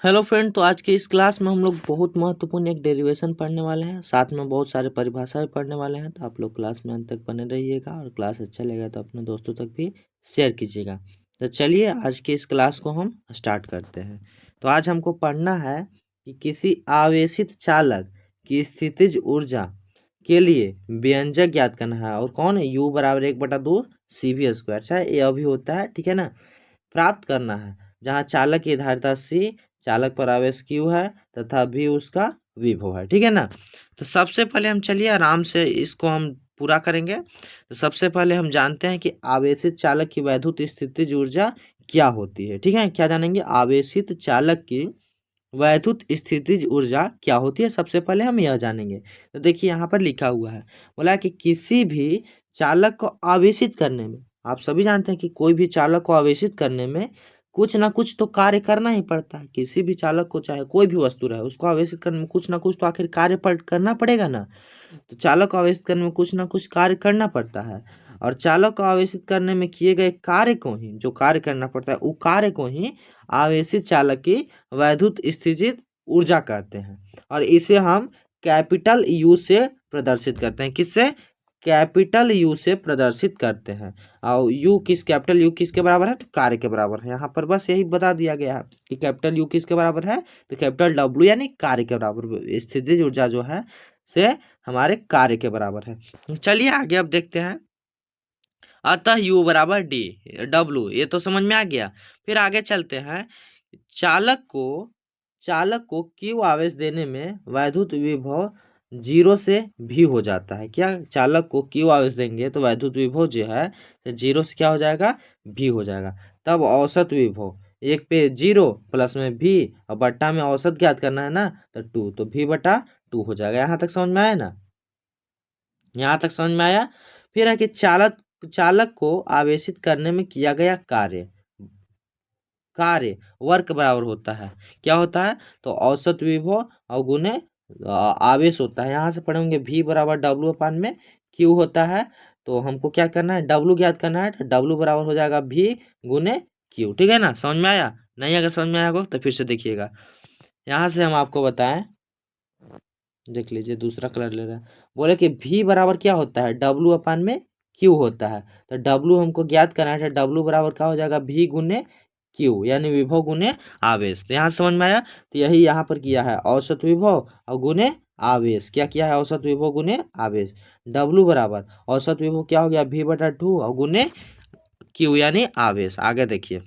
Hello friend, तो आज की इस क्लास में हम लोग बहुत महत्वपूर्ण एक डेरिवेशन पढ़ने वाले हैं। साथ में बहुत सारे परिभाषा भी पढ़ने वाले हैं। तो आप लोग क्लास में अंत तक बने रहिएगा और क्लास अच्छा लगेगा तो अपने दोस्तों तक भी शेयर कीजिएगा। तो चलिए आज की इस क्लास को हम स्टार्ट करते हैं। तो आज हमको पढ़ना है कि किसी आवेशित चालक की स्थितिज ऊर्जा के लिए व्यंजक ज्ञात करना है। और कौन है? U बराबर 1/2 CV²। चाहे ये अभी होता है, ठीक है ना। प्राप्त करना है जहाँ चालक की धारिता C, चालक पर आवेश Q है तथा V उसका विभव है, ठीक है ना। तो सबसे पहले हम चलिए आराम से इसको हम पूरा करेंगे। तो सबसे पहले हम जानते हैं कि आवेशित चालक की वैद्युत स्थितिज ऊर्जा क्या होती है, ठीक है। क्या जानेंगे? आवेशित चालक की वैद्युत स्थितिज ऊर्जा क्या होती है, सबसे पहले हम यह जानेंगे। तो देखिए यहाँ पर लिखा हुआ है, बोला कि किसी भी चालक को आवेशित करने में, आप सभी जानते हैं कि कोई भी चालक को आवेशित करने में कुछ ना कुछ तो कार्य करना ही पड़ता है। किसी भी चालक को, चाहे कोई भी वस्तु रहे, उसको आवेशित करने में कुछ ना कुछ तो आखिर कार्य करना पड़ेगा ना। तो चालक को आवेशित करने में कुछ ना कुछ कार्य करना पड़ता है। और चालक को आवेशित करने में किए गए कार्य को ही, जो कार्य करना पड़ता है, वो कार्य को ही आवेशित चालक की वैद्युत स्थितिज ऊर्जा कहते हैं। और इसे हम कैपिटल यू से प्रदर्शित करते हैं। किससे? कैपिटल यू से प्रदर्शित करते हैं। और यू किस, कैपिटल यू किसके बराबर है? तो कार्य के बराबर है। यहाँ पर बस यही बता दिया गया है कि कैपिटल यू किसके बराबर है, तो कैपिटल डब्ल्यू यानी कार्य के बराबर। स्थितिज ऊर्जा जो है से हमारे कार्य के बराबर है। चलिए आगे अब देखते हैं। अतः U बराबर D W, ये तो समझ में आ गया। फिर आगे चलते हैं। चालक को चालक को Q आवेश देने में वैद्युत विभव 0 से भी हो जाता है। क्या? चालक को Q आवेश देंगे तो वैद्युत विभव जो है 0 से क्या हो जाएगा? भी हो जाएगा। तब औसत विभव 1 पे 0 प्लस में भी और बट्टा में औसत ज्ञात करना है ना, तो 2, तो V/2 हो जाएगा। यहाँ तक समझ में आया ना? यहाँ तक समझ में आया। फिर है कि चालक चालक को आवेशित करने में किया गया कार्य कार्य वर्क बराबर होता है। क्या होता है? तो औसत विभव और गुने आवेश होता है। यहाँ से पढ़ेंगे V बराबर W/Q होता है। तो हमको क्या करना है? W ज्ञात करना है। तो W बराबर हो जाएगा V गुने Q, ठीक है ना। समझ में आया? नहीं अगर समझ में आया हो तो फिर से देखिएगा। यहाँ से हम आपको बताएं, देख लीजिए, दूसरा कलर ले रहा है। बोले कि V बराबर क्या होता है? W/Q होता है। तो W हमको ज्ञात करना है। तो W बराबर क्या हो जाएगा? V गुने Q यानी विभव गुने आवेश। तो यहाँ समझ में आया। तो यही यहाँ पर किया है, औसत विभव और गुने आवेश। क्या किया है? औसत विभव गुने आवेश। W बराबर औसत विभव क्या हो गया? V/2 और गुने Q यानी आवेश। आगे देखिए,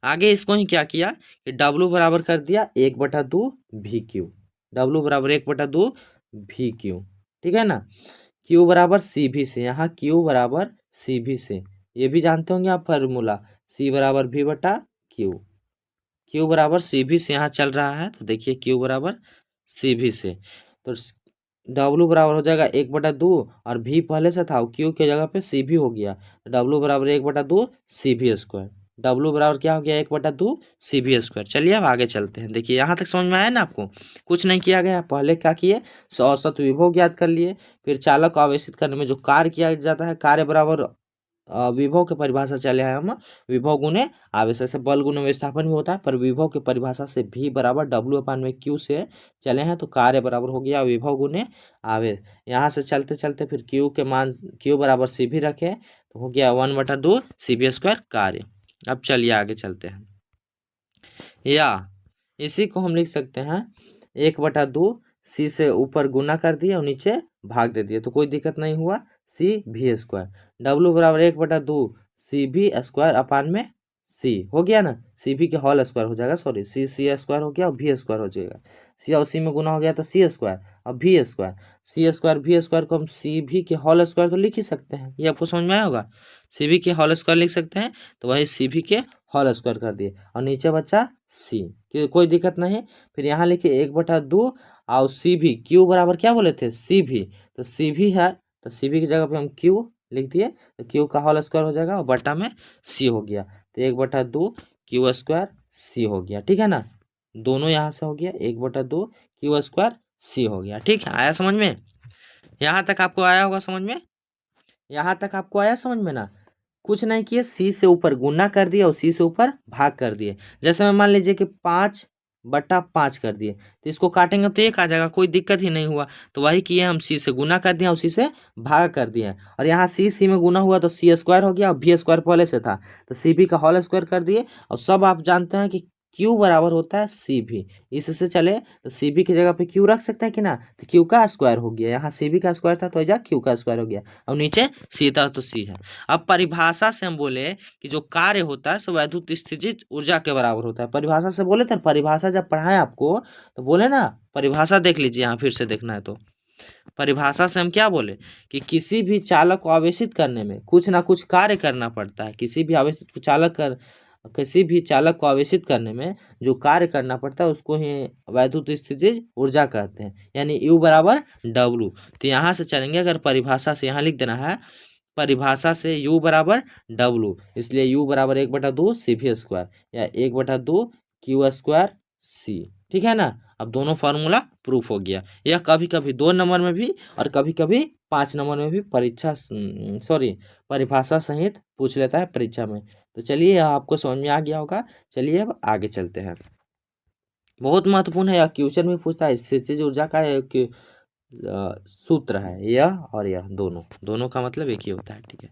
आगे इसको ही क्या किया कि W बराबर कर दिया 1/2 VQ। W बराबर 1/2 VQ, ठीक है ना। Q बराबर CV से, यहाँ Q बराबर CV से, ये भी जानते होंगे आप फार्मूला, C बराबर V/Q। Q बराबर CV से यहाँ चल रहा है। तो देखिए Q बराबर CV से, तो W बराबर हो जाएगा 1/2 और V पहले से था, Q के जगह पे CV हो गया। तो W बराबर 1/2 CV²। W बराबर क्या हो गया? 1/2 CV²। चलिए अब आगे चलते हैं। देखिए यहाँ तक समझ में आया ना आपको? कुछ नहीं किया गया। पहले क्या किए? औसत विभव ज्ञात कर लिए। फिर चालक को आवेशित करने में जो कार्य किया जाता है, कार्य बराबर विभव के परिभाषा चले हैं हम, विभव गुने आवेश। ऐसे बल गुने विस्थापन भी होता है, पर विभव के परिभाषा से V बराबर W/Q से चले हैं। तो कार्य बराबर हो गया विभव गुने आवेश। यहाँ से चलते चलते फिर Q के मान, Q बराबर CV रखे तो हो गया 1/2 CV² कार्य। अब चलिए आगे चलते हैं। या इसी को हम लिख सकते हैं 1/2 C से ऊपर गुना कर दिए और नीचे भाग दे दिए, तो कोई दिक्कत नहीं हुआ। CV²। W बराबर 1/2 CV² में C हो गया ना, CV के होल स्क्वायर हो जाएगा, सॉरी C² हो गया और V² हो जाएगा। C और C में गुना हो गया तो C² और V²। C² V² को हम CV के होल स्क्वायर तो लिख ही सकते हैं, ये आपको समझ में आया होगा। CV के होल स्क्वायर लिख सकते हैं, तो वही CV के होल स्क्वायर कर दिए और नीचे बचा C, कोई दिक्कत नहीं। फिर यहाँ लिखिए 1/2 और CV, Q बराबर क्या बोले थे? CV, तो CV है, तो CV की जगह पे हम Q लिख दिए, तो Q का होल स्क्वायर हो जाएगा और बटा में C हो गया। तो 1/2 Q² C हो गया, ठीक है ना। दोनों यहाँ से हो गया 1/2 Q² C हो गया, ठीक है। आया समझ में? यहाँ तक आपको आया होगा समझ में? यहाँ तक आपको आया समझ में ना? कुछ नहीं किए, सी से ऊपर गुना कर दिए और सी से ऊपर भाग कर दिए। जैसे मैं मान लीजिए कि 5/5 कर दिए, तो इसको काटेंगे तो 1 आ जाएगा, कोई दिक्कत ही नहीं हुआ। तो वही किए, हम सी से गुना कर दिया और सी से भाग कर दिए। और यहाँ सी में गुना हुआ तो सी स्क्वायर हो गया, और भी स्क्वायर पहले से था तो सी भी का होल स्क्वायर कर दिए। और सब आप जानते हैं कि क्यू बराबर होता है सी भी, इससे चले तो सी बी की जगह पे क्यू रख सकते हैं कि ना, तो क्यू का स्क्वायर हो गया। यहाँ सी बी का स्क्वायर था तो जा क्यू का स्क्वायर हो गया, और नीचे सी था तो सी है। अब परिभाषा से हम बोले कि जो कार्य होता है सो वैद्युत स्थितिज ऊर्जा के बराबर होता है। परिभाषा से बोले थे, परिभाषा जब पढ़ाएं आपको तो बोले ना, परिभाषा देख लीजिए, यहाँ फिर से देखना है तो परिभाषा से हम क्या बोले कि किसी भी चालक को आवेशित करने में कुछ ना कुछ कार्य करना पड़ता है। किसी भी चालक को आवेशित करने में जो कार्य करना पड़ता है उसको ही वैद्युत स्थितिज ऊर्जा कहते हैं, यानी U बराबर W। तो यहाँ से चलेंगे, अगर परिभाषा से यहाँ लिख देना है, परिभाषा से U बराबर W, इसलिए U बराबर 1/2 CV स्क्वायर या 1/2 क्यू स्क्वायर C। ठीक है ना। अब दोनों फार्मूला प्रूफ हो गया। यह कभी कभी 2 नंबर में भी और कभी कभी 5 नंबर में भी परिभाषा सहित पूछ लेता है परीक्षा में। तो चलिए, आपको समझ में आ गया होगा। चलिए अब आगे चलते हैं। बहुत महत्वपूर्ण है, यह क्वेश्चन भी पूछता है। स्थितिज ऊर्जा का एक सूत्र है, यह और यह दोनों का मतलब एक ही होता है। ठीक है,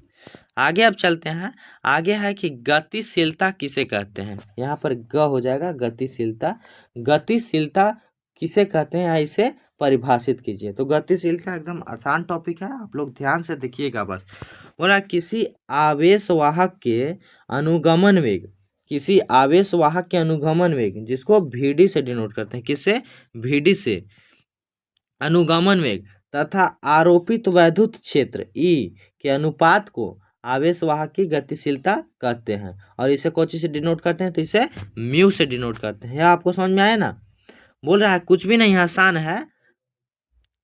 आगे अब चलते हैं। आगे है कि गतिशीलता किसे कहते हैं। यहाँ पर ग हो जाएगा, गतिशीलता। गतिशीलता किसे कहते हैं, इसे परिभाषित कीजिए। तो गतिशीलता एकदम आसान टॉपिक है, आप लोग ध्यान से देखिएगा बस। बोला किसी आवेशवाहक के अनुगमन वेग, किसी आवेशवाहक के अनुगमन वेग जिसको VD से डिनोट करते हैं, किससे, VD से, अनुगमन वेग तथा आरोपित वैद्युत क्षेत्र E के अनुपात को आवेशवाहक की गतिशीलता कहते हैं। और इसे कौन से डिनोट करते हैं, तो इसे म्यू से डिनोट करते हैं। यह आपको समझ में आया ना। बोल रहा है कुछ भी नहीं, आसान है।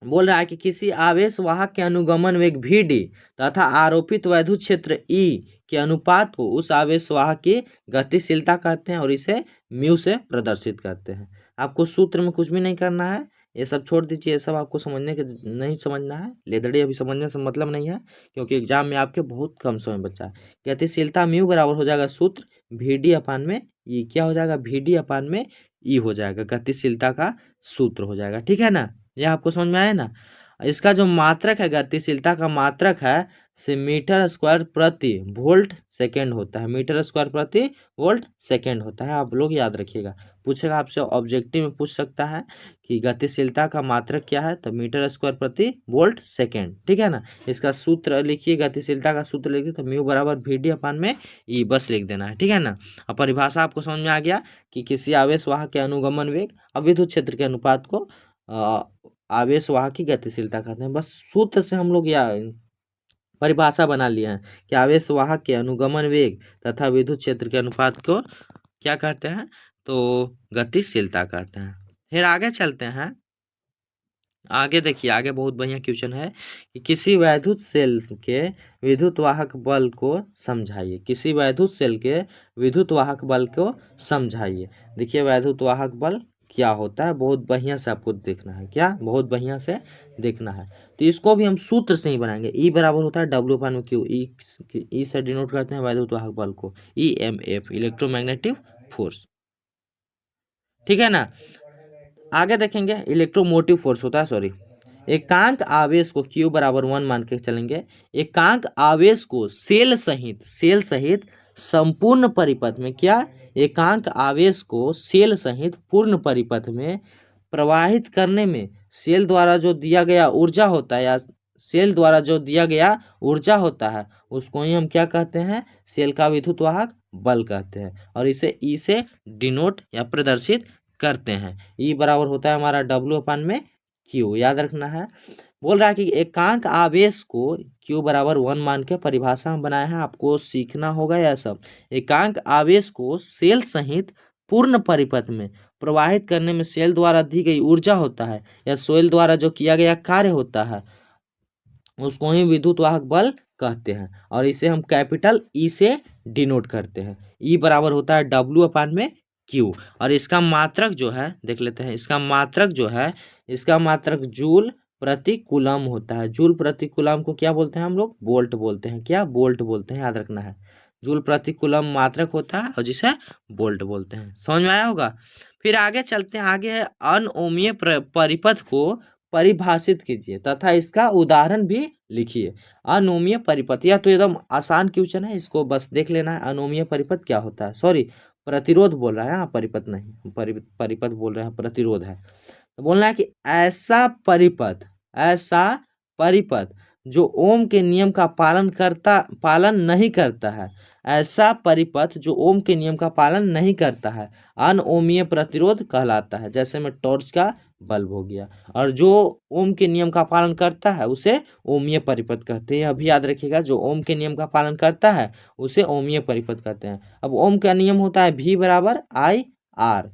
बोल रहा है कि किसी आवेशवाहक के अनुगमन वेग VD तथा आरोपित वैद्युत क्षेत्र E के अनुपात को उस आवेशवाहक की गतिशीलता कहते हैं, और इसे म्यू से प्रदर्शित करते हैं। आपको सूत्र में कुछ भी नहीं करना है, ये सब छोड़ दीजिए, ये सब आपको समझने के नहीं समझना है। लेदड़ी अभी समझने से मतलब नहीं है, क्योंकि एग्जाम में आपके बहुत कम समय बचा है। गतिशीलता म्यू बराबर हो जाएगा सूत्र VD अपान में E। क्या हो जाएगा, VD अपान में E हो जाएगा, गतिशीलता का सूत्र हो जाएगा। ठीक है ना, यह आपको समझ में आया ना। इसका जो मात्रक है, गतिशीलता का मात्रक है से मीटर स्क्वायर प्रति वोल्ट सेकेंड होता है। मीटर स्क्वायर प्रति वोल्ट सेकेंड होता है, आप लोग याद रखिएगा। पूछेगा आपसे, ऑब्जेक्टिव में पूछ सकता है कि गतिशीलता का मात्रक क्या है, तो मीटर स्क्वायर प्रति वोल्ट सेकेंड। ठीक है ना। इसका सूत्र लिखिए, गतिशीलता का सूत्र लिखिए, तो म्यू बराबर VD अपान में E बस लिख देना है। ठीक है ना। अब परिभाषा आपको समझ में आ गया कि किसी आवेशवाहक के अनुगमन वेग और विद्युत क्षेत्र के अनुपात को आवेशवाहक की गतिशीलता कहते हैं। बस सूत्र से हम लोग या परिभाषा बना लिया है कि आवेशवाहक के अनुगमन वेग तथा विद्युत क्षेत्र के अनुपात को क्या कहते हैं, तो गतिशीलता कहते हैं। फिर आगे चलते हैं। आगे देखिए, आगे बहुत बढ़िया क्वेश्चन है कि किसी वैद्युत सेल के विद्युत वाहक बल को समझाइए। किसी वैद्युत सेल के विद्युत वाहक बल को समझाइए। देखिए, वैद्युत वाहक बल क्या होता है, बहुत बढ़िया से आपको देखना है। क्या, बहुत बढ़िया से देखना है। तो इसको भी हम सूत्र से ही बनाएंगे। E बराबर होता है W अपान में Q। ई से डिनोट करते हैं वैद्युत वाहक बल को, EMF, इलेक्ट्रोमैग्नेटिक फोर्स। ठीक है ना। आगे देखेंगे, इलेक्ट्रोमोटिव फोर्स होता है, सॉरी, एकांक आवेश को Q बराबर 1 मान के चलेंगे। एकांक आवेश को सेल सहित संपूर्ण परिपथ में, क्या, एकांक आवेश को सेल सहित पूर्ण परिपथ में प्रवाहित करने में सेल द्वारा जो दिया गया ऊर्जा होता है, या सेल द्वारा जो दिया गया ऊर्जा होता है, उसको ही हम क्या कहते हैं, सेल का विद्युत वाहक बल कहते हैं। और इसे E से डिनोट या प्रदर्शित करते हैं। E बराबर होता है हमारा W अपान में Q, याद रखना है। बोल रहा है कि एकांक आवेश को Q बराबर 1 मान के परिभाषा हम बनाए हैं, आपको सीखना होगा यह सब। एकांक आवेश को सेल सहित पूर्ण परिपथ में प्रवाहित करने में सेल द्वारा दी गई ऊर्जा होता है, या सेल द्वारा जो किया गया कार्य होता है, उसको ही विद्युत वाहक बल कहते हैं। और इसे हम कैपिटल E से डिनोट करते हैं। E बराबर होता है W अपान में Q। और इसका मात्रक जो है, देख लेते हैं, इसका मात्रक जो है, इसका मात्रक जूल प्रति कूलम होता है। जूल प्रति कूलम को क्या बोलते हैं हम लोग? वोल्ट बोलते हैं। क्या? वोल्ट बोलते हैं, याद रखना है। जूल प्रति कूलम मात्रक होता है और जिसे वोल्ट बोलते हैं। समझ में आया होगा? फिर आगे चलते हैं। आगे है अनओमीय परिपथ को परिभाषित कीजिए तथा इसका उदाहरण भी लिखिए। अनोमीय परिपथ, यह तो एकदम आसान क्वेश्चन है, इसको बस देख लेना है। अनोमीय परिपथ क्या होता है? सॉरी, प्रतिरोध बोल रहा है, हाँ परिपथ नहीं, परिपथ बोल रहे हैं, प्रतिरोध है। तो बोलना है कि ऐसा परिपथ जो ओम के नियम का पालन नहीं करता है। ऐसा परिपथ जो ओम के नियम का पालन नहीं करता है अनओमीय प्रतिरोध कहलाता है। जैसे में टॉर्च का बल्ब हो गया। और जो ओम के नियम का पालन करता है उसे ओमीय परिपथ कहते हैं। अभी याद रखिएगा, जो ओम के नियम का पालन करता है उसे ओमीय परिपथ कहते हैं। अब ओम का नियम होता है V बराबर आई आर,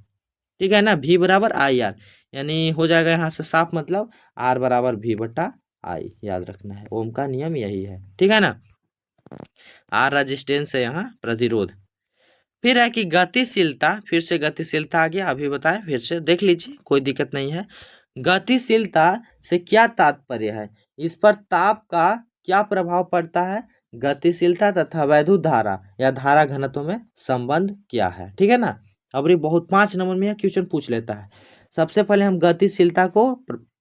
ठीक है ना? V बराबर आई आर, यानी हो जाएगा यहाँ से साफ, मतलब R बराबर V बटा आई, याद रखना है। ओम का नियम यही है, ठीक है ना? R रेजिस्टेंस है यहाँ, प्रतिरोध। फिर है कि गतिशीलता, फिर से गतिशीलता आ गया, अभी बताएं, फिर से देख लीजिए, कोई दिक्कत नहीं है। गतिशीलता से क्या तात्पर्य है? इस पर ताप का क्या प्रभाव पड़ता है? गतिशीलता तथा वैद्युत धारा या धारा घनत्व में संबंध क्या है? ठीक है ना? अब ये बहुत 5 नंबर में यह क्वेश्चन पूछ लेता है। सबसे पहले हम गतिशीलता को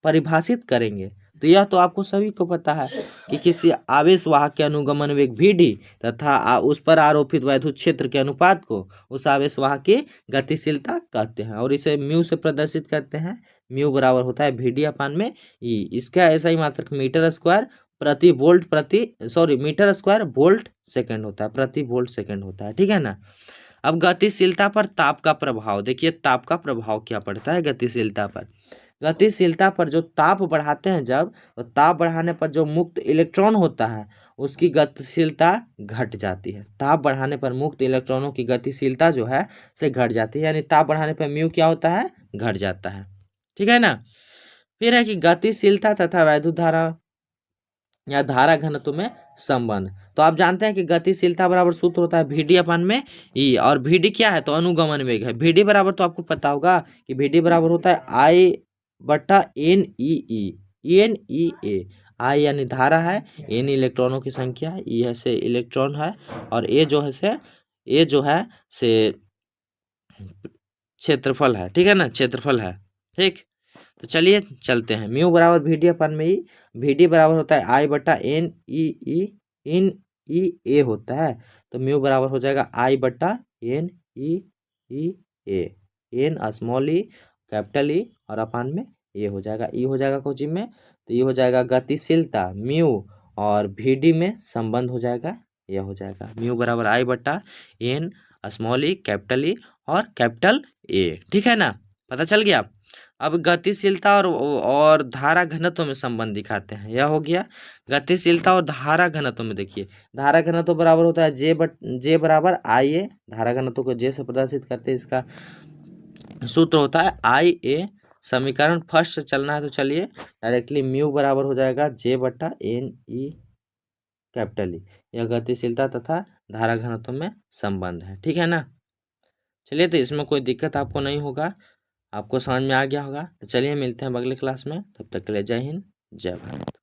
परिभाषित करेंगे। तो यह तो आपको सभी को पता है कि किसी आवेश वाहक के अनुगमन वेग Vd तथा उस पर आरोपित वैद्युत क्षेत्र के अनुपात को उस आवेश वाहक की गतिशीलता कहते हैं और इसे म्यू से प्रदर्शित करते हैं। म्यू बराबर होता है Vd अपान में ई। इसका ऐसा ही मात्रक metre square metre square volt second होता है, प्रति वोल्ट सेकंड होता है, ठीक है ना? अब गतिशीलता पर ताप का प्रभाव देखिए, ताप का प्रभाव क्या पड़ता है गतिशीलता पर? गतिशीलता पर जो ताप बढ़ाते हैं जब, तो ताप बढ़ाने पर जो मुक्त इलेक्ट्रॉन होता है उसकी गतिशीलता घट जाती है। ताप बढ़ाने पर मुक्त इलेक्ट्रॉनों की गतिशीलता जो है से घट जाती है, यानी ताप बढ़ाने पर म्यू क्या होता है? घट जाता है, ठीक है ना? फिर है कि गतिशीलता तथा वैद्युत धारा या धारा घनत्व में संबंध। तो आप जानते हैं कि गतिशीलता बराबर सूत्र होता है Vd अपान में ई, और Vd क्या है? तो अनुगमन वेग है। Vd बराबर तो आपको पता होगा कि Vd बराबर होता है आई बटा एन ई ए। आई यानी धारा है, एन इलेक्ट्रॉनों की संख्या है, ई है से इलेक्ट्रॉन है, और ए जो है से क्षेत्रफल है, ठीक है ना? क्षेत्रफल है, ठीक। तो चलिए चलते हैं। म्यू बराबर Vd अपन में ही, Vd बराबर होता है आई बटा एन ई ए होता है। तो म्यू बराबर हो जाएगा आई बटा N E A, N small E capital E और अपान में ये हो जाएगा, ई हो जाएगा कोचिंग में। तो ये हो जाएगा गतिशीलता म्यू और Vd में संबंध हो जाएगा, यह हो जाएगा म्यू बराबर आई बटा एन स्मॉल ई कैपिटल ई और कैपिटल ए, ठीक है ना? पता चल गया? अब गतिशीलता और धारा घनत्व में संबंध दिखाते हैं। यह हो गया गतिशीलता और धारा घनत्व में। देखिए, धारा घनत्व बराबर होता है जे बराबर आई ए। धारा घनत्व को जे से प्रदर्शित करते हैं, इसका सूत्र होता है आई ए। समीकरण फर्स्ट से चलना है तो चलिए डायरेक्टली म्यू बराबर हो जाएगा जे बटा एन ई कैपिटल ई। यह गतिशीलता तथा धारा घनत्व में संबंध है, ठीक है ना? चलिए, तो इसमें कोई दिक्कत आपको नहीं होगा, आपको समझ में आ गया होगा। तो चलिए मिलते हैं अगले क्लास में, तब तक के लिए जय हिंद जय भारत।